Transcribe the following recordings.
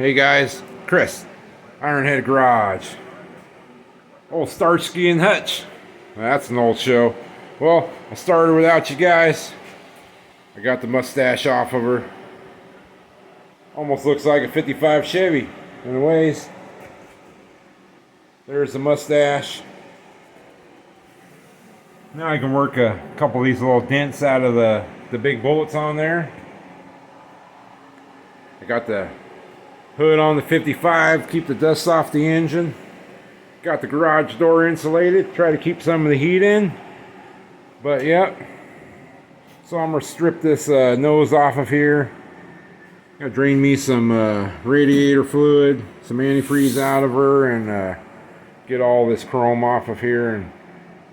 Hey guys, Chris, Ironhead Garage. Old Starsky and Hutch. That's an old show. Well, I started without you guys. I got the mustache off of her. Almost looks like a 55 Chevy in ways. There's the mustache. Now I can work a couple of these little dents out of the big bullets on there. I got the hood on the 55, keep the dust off the engine. Got the garage door insulated, try to keep some of the heat in. But yep. So I'm gonna strip this nose off of here. Gotta drain me some radiator fluid, some antifreeze out of her, and get all this chrome off of here and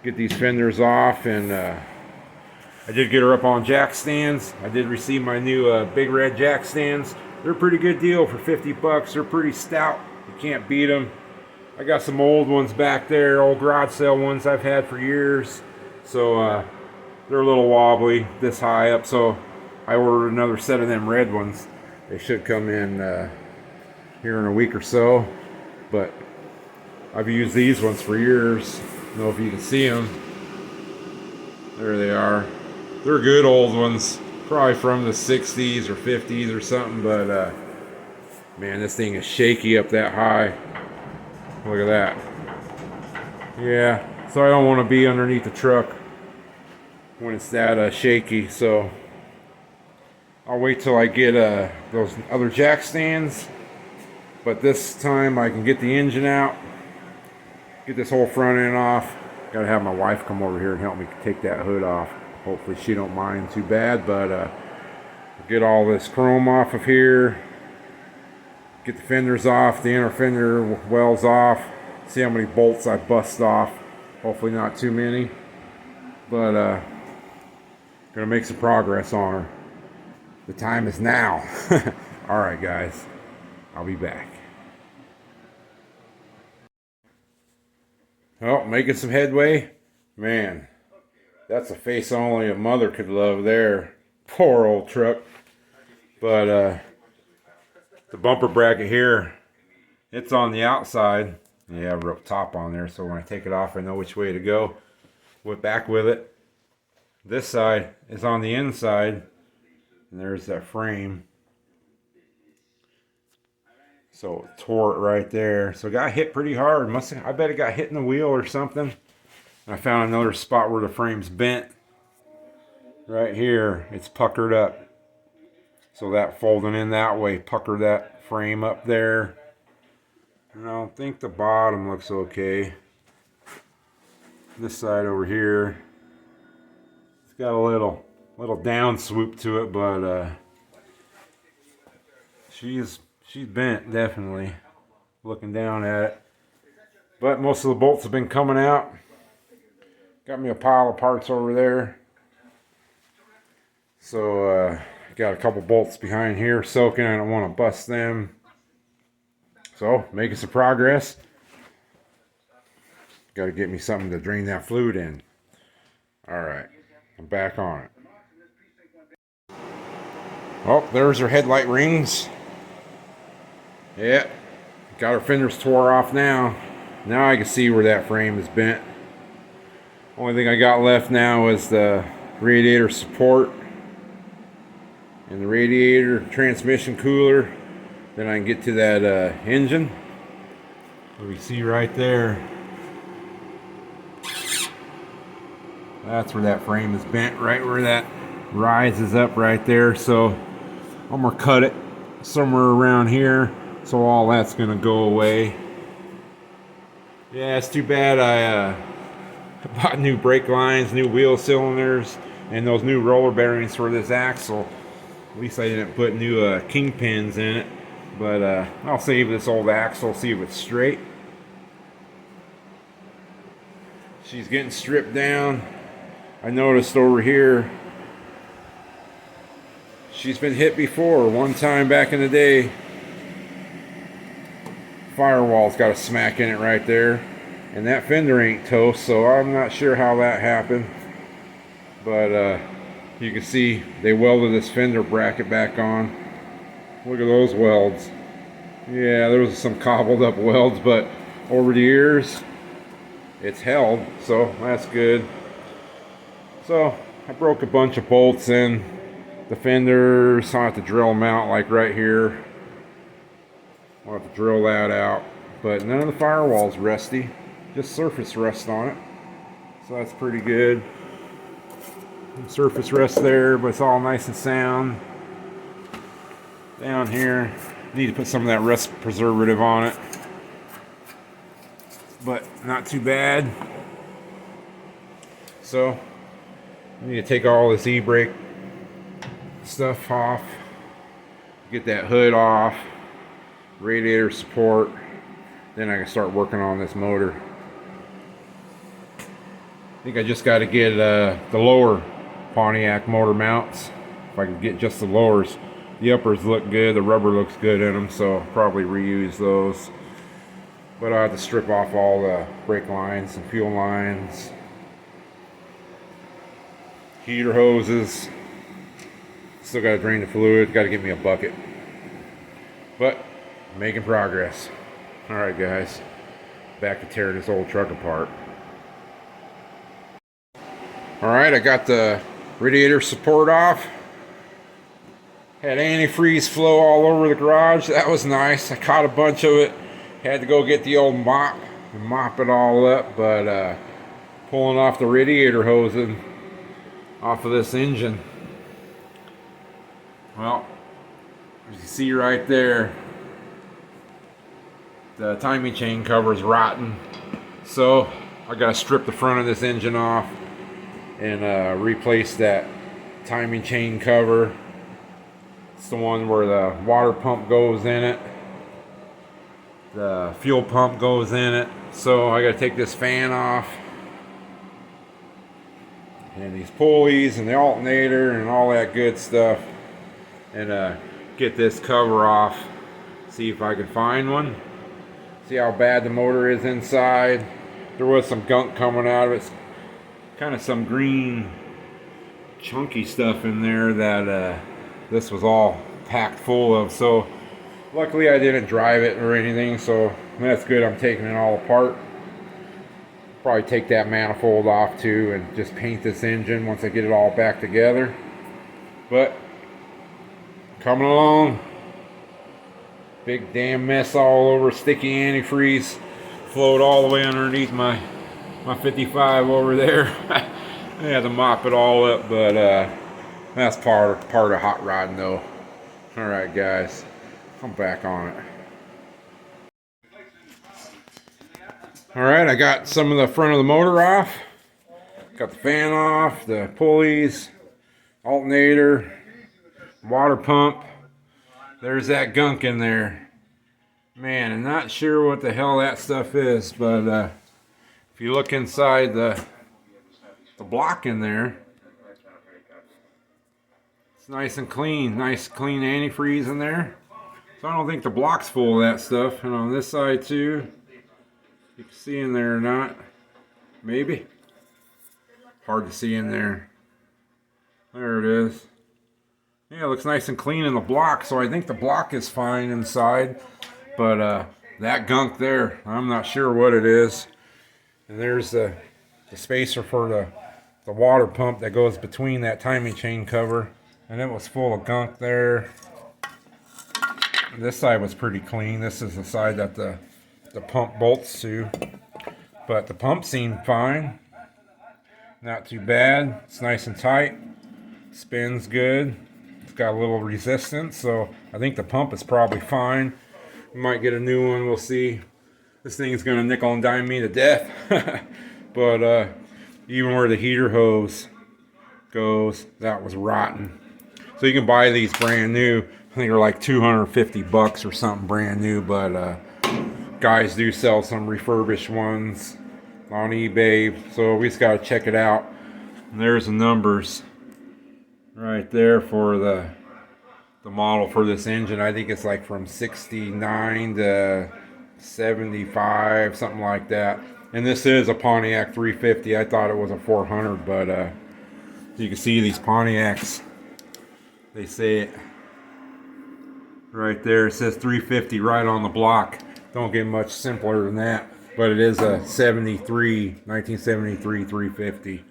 get these fenders off. And I did get her up on jack stands. I did receive my new big red jack stands. They're a pretty good deal for 50 bucks. They're pretty stout. You can't beat them. I got some old ones back there, old garage sale ones I've had for years. So they're a little wobbly this high up. So I ordered another set of them red ones. They should come in here in a week or so. But I've used these ones for years. I don't know if you can see them. There they are. They're good old ones. Probably from the 60s or 50s or something, but man, this thing is shaky up that high. Look at that. Yeah, so I don't want to be underneath the truck when it's that shaky, so I'll wait till I get those other jack stands. But this time I can get the engine out, get this whole front end off. Gotta have my wife come over here and help me take that hood off. Hopefully she don't mind too bad, but get all this chrome off of here, get the fenders off, the inner fender wells off, see how many bolts I bust off. Hopefully not too many, but gonna make some progress on her. The time is now. All right guys, I'll be back. Oh, making some headway. Man, that's a face only a mother could love there. Poor old truck. But the bumper bracket here, it's on the outside. You have a real top on there, so when I take it off, I know which way to go. Whip back with it. This side is on the inside, and there's that frame. So it tore it right there. So it got hit pretty hard. I bet it got hit in the wheel or something. I found another spot where the frame's bent. Right here, it's puckered up. So that folding in that way, pucker that frame up there. And I don't think the bottom looks okay. This side over here, it's got a little down swoop to it, but she's bent definitely. Looking down at it, but most of the bolts have been coming out. Got me a pile of parts over there. So got a couple bolts behind here soaking. I don't want to bust them. So making some progress. Got to get me something to drain that fluid in. Alright, I'm back on it. Oh, there's her headlight rings. Yeah, got her fenders tore off now. Now I can see where that frame is bent. Only thing I got left now is the radiator support and the radiator transmission cooler. Then I can get to that engine. We see right there. That's where that frame is bent, right where that rises up right there. So I'm gonna cut it somewhere around here. So all that's gonna go away. Yeah, it's too bad I bought new brake lines, new wheel cylinders, and those new roller bearings for this axle. At least I didn't put new kingpins in it. But I'll save this old axle, see if it's straight. She's getting stripped down. I noticed over here, she's been hit before. One time back in the day, firewall's got a smack in it right there. And that fender ain't toast, so I'm not sure how that happened. But you can see they welded this fender bracket back on. Look at those welds. Yeah, there was some cobbled up welds, but over the years it's held, so that's good. So I broke a bunch of bolts in the fenders, so I have to drill them out like right here. I'll have to drill that out, but none of the firewall's rusty, just surface rust on it, so that's pretty good. Surface rust there, but it's all nice and sound. Down here, need to put some of that rust preservative on it, but not too bad. So I need to take all this e-brake stuff off, get that hood off, radiator support, then I can start working on this motor. I think I just got to get the lower Pontiac motor mounts. If I can get just the lowers. The uppers look good, the rubber looks good in them, so I'll probably reuse those. But I have to strip off all the brake lines and fuel lines, heater hoses. Still got to drain the fluid, got to get me a bucket. But making progress. Alright guys, back to tear this old truck apart. Alright, I got the radiator support off. Had antifreeze flow all over the garage. That was nice. I caught a bunch of it. Had to go get the old mop and mop it all up, but pulling off the radiator hosing off of this engine. Well, as you see right there, the timing chain cover is rotten. So I gotta strip the front of this engine off and replace that timing chain cover. It's the one where the water pump goes in it, the fuel pump goes in it. So I gotta take this fan off, and these pulleys and the alternator and all that good stuff, and get this cover off, see if I can find one, see how bad the motor is inside. There was some gunk coming out of it, kind of some green chunky stuff in there that this was all packed full of. So luckily I didn't drive it or anything, so that's good. I'm taking it all apart. Probably take that manifold off too and just paint this engine once I get it all back together. But coming along. Big damn mess all over, sticky antifreeze flowed all the way underneath my 55 over there. I had to mop it all up, but that's part of hot rodding though. Alright guys, I'm back on it. Alright, I got some of the front of the motor off. Got the fan off, the pulleys, alternator, water pump. There's that gunk in there. Man, I'm not sure what the hell that stuff is, but if you look inside the block in there, it's nice and clean. Nice clean antifreeze in there. So I don't think the block's full of that stuff. And on this side too, you can see in there or not. Maybe. Hard to see in there. There it is. Yeah, it looks nice and clean in the block, so I think the block is fine inside. But that gunk there, I'm not sure what it is. And there's the spacer for the water pump that goes between that timing chain cover. And it was full of gunk there. This side was pretty clean. This is the side that the pump bolts to. But the pump seemed fine. Not too bad. It's nice and tight. Spins good. It's got a little resistance, so I think the pump is probably fine. We might get a new one, we'll see. This thing is gonna nickel and dime me to death. But even where the heater hose goes, that was rotten. So you can buy these brand new. I think they're like 250 bucks or something brand new, but guys do sell some refurbished ones on eBay, so we just gotta check it out. And there's the numbers right there for the model for this engine. I think it's like from 69 to 75, something like that. And this is a Pontiac 350. I thought it was a 400, but you can see these Pontiacs, they say Right there, it says 350 right on the block. Don't get much simpler than that. But it is a 1973 350.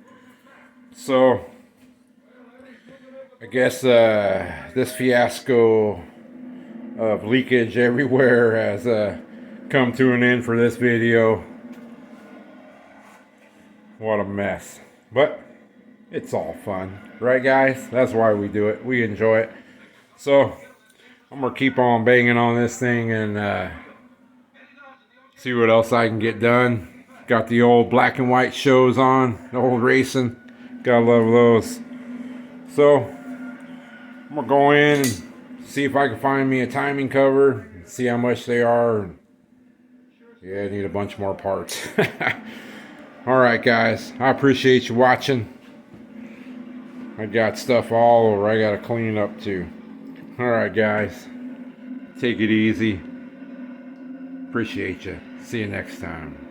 So, I guess this fiasco of leakage everywhere has come to an end for this video. What a mess. But it's all fun. Right, guys? That's why we do it. We enjoy it. So, I'm going to keep on banging on this thing and see what else I can get done. Got the old black and white shows on. The old racing. Gotta love those. So, I'm going to go in and see if I can find me a timing cover. See how much they are. Yeah, I need a bunch more parts. Alright, guys. I appreciate you watching. I got stuff all over. I got to clean up too. Alright, guys. Take it easy. Appreciate you. See you next time.